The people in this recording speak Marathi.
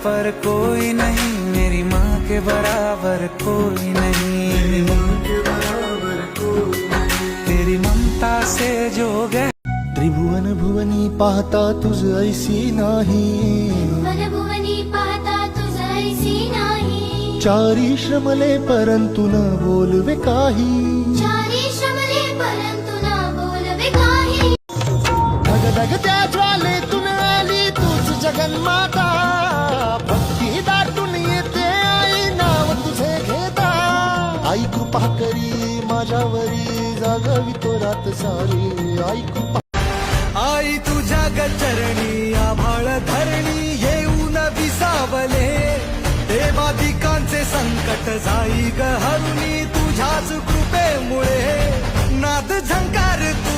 पर कोई नहीं, मेरी माँ के बराबर कोई नहीं, तेरी ममता से जो गए। त्रिभुवन भुवनी पाहता तुझ ऐसी नाही, भुवनी पाहता तुझ ऐसी नाही। चारी श्रमले परंतु न बोलवे काही, चारी श्रमले परंतु न बोलवे काही। धगधगत्या ज्वालेतून आली तूच जगन्माता, भक्ती दाटून येते आई नाव तुझे घेता। आई कृपा करी माझ्यावरी, जागावी तो रात सारी। आई कृपा आई तुझ्या गचरणी आभाळ धरणी, येऊन विसावले ते बाधिकांचे संकट जाई ग हरुणी, तुझ्याच कृपेमुळे नाद झंकार तू